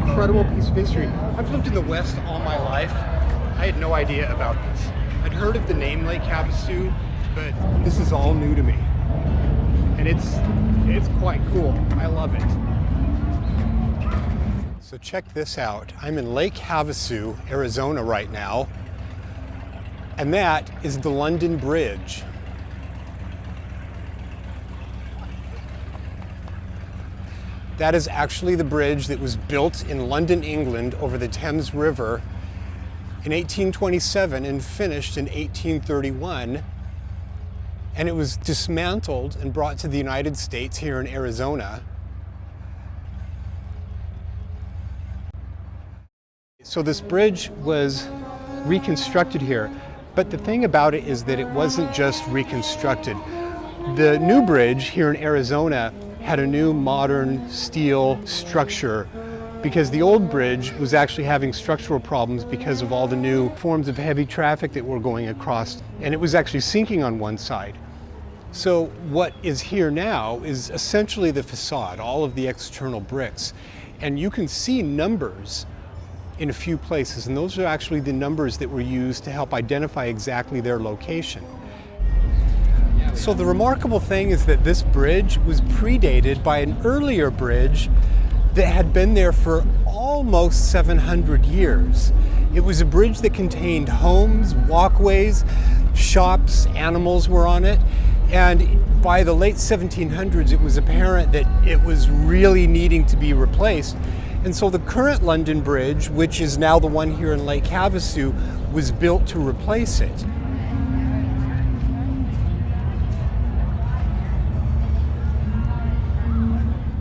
incredible piece of history. I've lived in the West all my life. I had no idea about this. I'd heard of the name Lake Havasu, but this is all new to me. And it's quite cool. I love it. So check this out. I'm in Lake Havasu, Arizona right now. And that is the London Bridge. That is actually the bridge that was built in London, England over the Thames River in 1827 and finished in 1831. And it was dismantled and brought to the United States here in Arizona. So this bridge was reconstructed here, but the thing about it is that it wasn't just reconstructed. The new bridge here in Arizona had a new modern steel structure because the old bridge was actually having structural problems because of all the new forms of heavy traffic that were going across, and it was actually sinking on one side. So what is here now is essentially the facade, all of the external bricks, and you can see numbers in a few places, and those are actually the numbers that were used to help identify exactly their location. So the remarkable thing is that this bridge was predated by an earlier bridge that had been there for almost 700 years. It was a bridge that contained homes, walkways, shops, animals were on it, and by the late 1700s it was apparent that it was really needing to be replaced. And so the current London Bridge, which is now the one here in Lake Havasu, was built to replace it.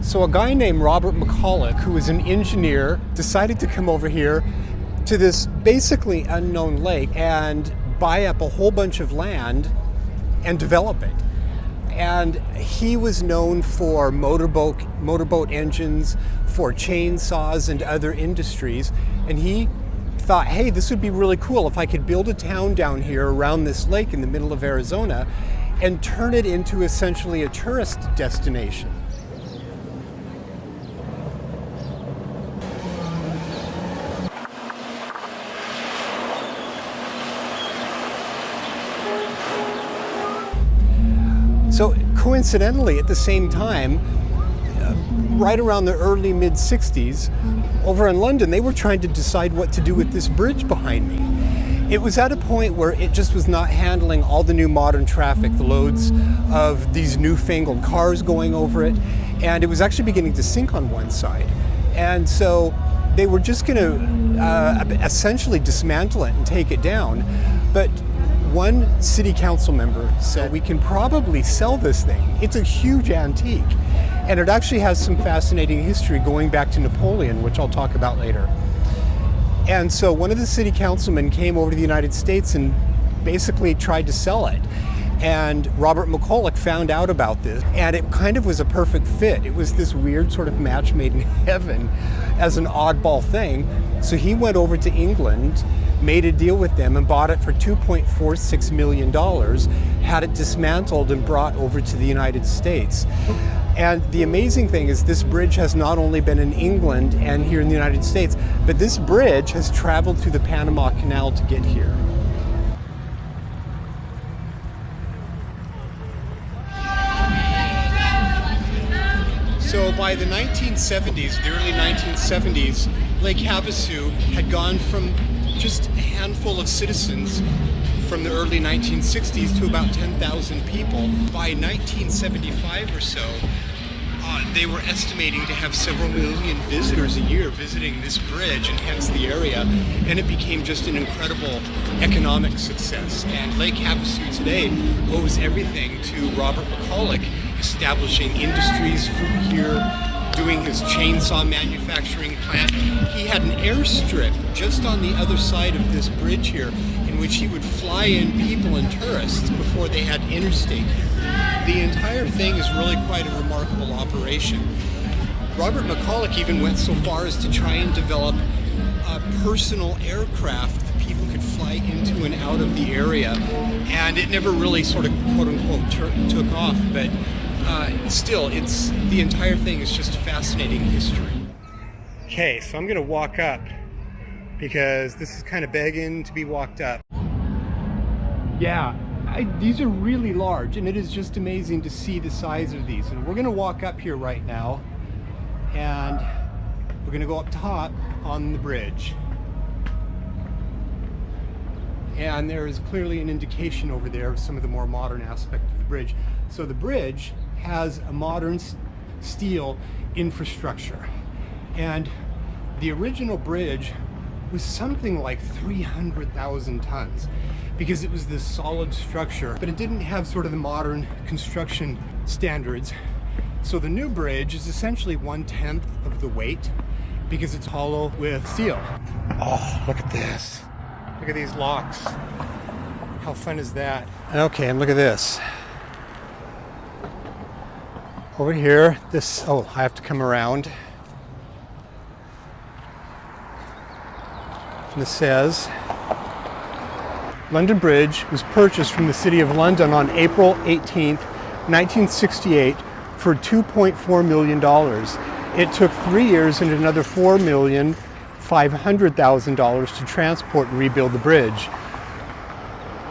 So a guy named Robert McCulloch, who was an engineer, decided to come over here to this basically unknown lake and buy up a whole bunch of land and develop it. And he was known for motorboat engines, for chainsaws and other industries. And he thought, hey, this would be really cool if I could build a town down here around this lake in the middle of Arizona and turn it into essentially a tourist destination. So coincidentally, at the same time, right around the early mid-60s, over in London, they were trying to decide what to do with this bridge behind me. It was at a point where it just was not handling all the new modern traffic, the loads of these newfangled cars going over it, and it was actually beginning to sink on one side. And so they were just going to essentially dismantle it and take it down. But one city council member said, we can probably sell this thing. It's a huge antique. And it actually has some fascinating history going back to Napoleon, which I'll talk about later. And so one of the city councilmen came over to the United States and basically tried to sell it. And Robert McCulloch found out about this, and it kind of was a perfect fit. It was this weird sort of match made in heaven as an oddball thing. So he went over to England, made a deal with them and bought it for $2.46 million, had it dismantled and brought over to the United States. And the amazing thing is this bridge has not only been in England and here in the United States, but this bridge has traveled through the Panama Canal to get here. So by the 1970s, the early 1970s, Lake Havasu had gone from just a handful of citizens from the early 1960s to about 10,000 people. By 1975 or so, they were estimating to have several million visitors a year visiting this bridge and hence the area, and it became just an incredible economic success. And Lake Havasu today owes everything to Robert McCulloch establishing industries here, doing his chainsaw manufacturing plant. He had an airstrip just on the other side of this bridge here in which he would fly in people and tourists before they had interstate here. The entire thing is really quite a remarkable operation. Robert McCulloch even went so far as to try and develop a personal aircraft that people could fly into and out of the area, and it never really sort of quote-unquote took off, but still, the entire thing is just fascinating history. Okay, so I'm gonna walk up because this is kind of begging to be walked up. Yeah, these are really large, and it is just amazing to see the size of these. And we're gonna walk up here right now, and we're gonna go up top on the bridge. And there is clearly an indication over there of some of the more modern aspect of the bridge. So the bridge has a modern steel infrastructure. And the original bridge was something like 300,000 tons because it was this solid structure, but it didn't have sort of the modern construction standards. So the new bridge is essentially 1/10 of the weight because it's hollow with steel. Oh, look at this. Look at these locks. How fun is that? Okay, and look at this. Over here, oh, I have to come around. And this says, London Bridge was purchased from the City of London on April 18th, 1968 for $2.4 million. It took 3 years and another $4,500,000 to transport and rebuild the bridge.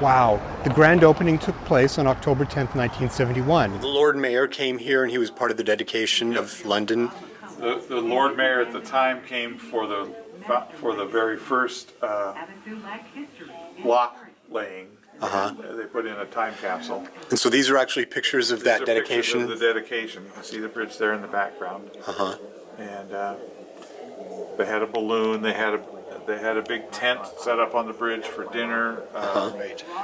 Wow. The grand opening took place on October 10th, 1971. The Lord Mayor came here and he was part of the dedication of London. The Lord Mayor at the time came for the very first lock laying. They put in a time capsule. And so these are actually pictures of that dedication? Pictures of the dedication. You can see the bridge there in the background. And they had a balloon. They had a big tent set up on the bridge for dinner.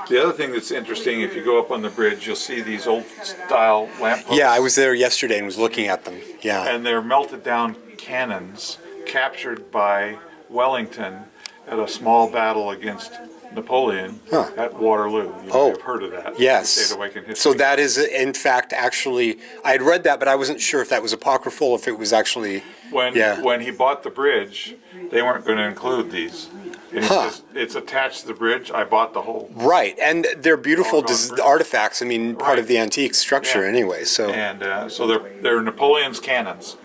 The other thing that's interesting, if you go up on the bridge, you'll see these old style lampposts. Yeah, I was there yesterday and was looking at them. Yeah. And they're melted down cannons captured by Wellington at a small battle against Napoleon at Waterloo. You may have heard of that. Yes. Stayed awake in history. So that is, in fact, actually, I had read that, but I wasn't sure if that was apocryphal, if it was actually. When he bought the bridge, they weren't going to include these. It's attached to the bridge. I bought the whole. Right, and they're beautiful artifacts. I mean, part of the antique structure, anyway. So. And so they're Napoleon's cannons.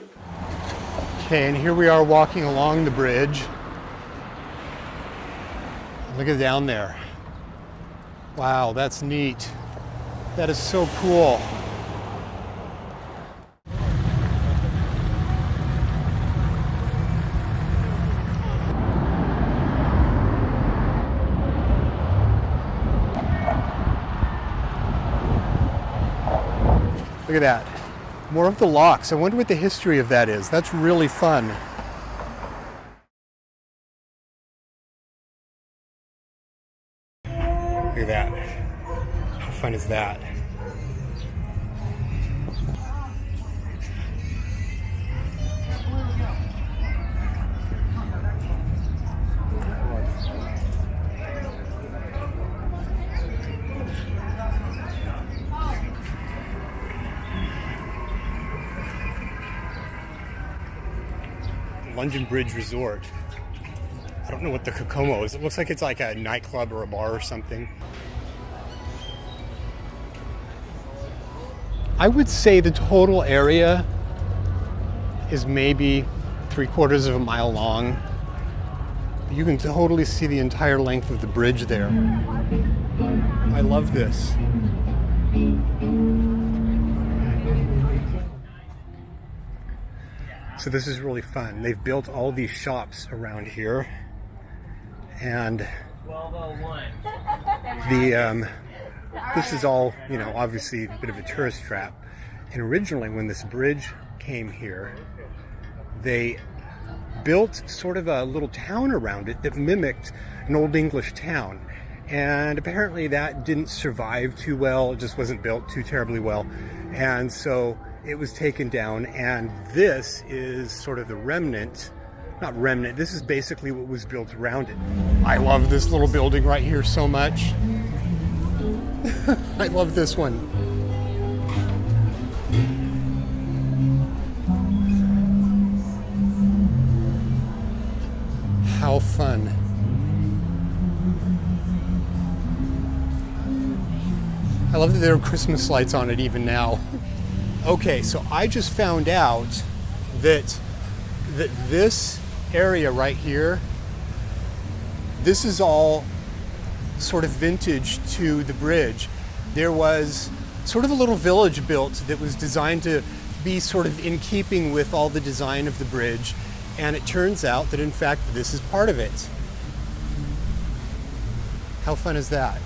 Okay, and here we are walking along the bridge. Look at down there. Wow, that's neat. That is so cool. Look at that. More of the locks. I wonder what the history of that is. That's really fun. Look at that. How fun is that? London Bridge Resort. I don't know what the Kokomo is. It looks like it's like a nightclub or a bar or something. I would say the total area is maybe 3/4 of a mile long. You can totally see the entire length of the bridge there. I love this. So this is really fun. They've built all these shops around here, and this is all, you know, obviously a bit of a tourist trap. And originally, when this bridge came here, they built sort of a little town around it that mimicked an Old English town. And apparently that didn't survive too well. It just wasn't built too terribly well. And so it was taken down, and this is sort of the remnant. Not remnant, this is basically what was built around it. I love this little building right here so much. I love this one. How fun. I love that there are Christmas lights on it even now. Okay, so I just found out that this area right here, this is all sort of vintage to the bridge. There was sort of a little village built that was designed to be sort of in keeping with all the design of the bridge, and it turns out that in fact this is part of it. How fun is that?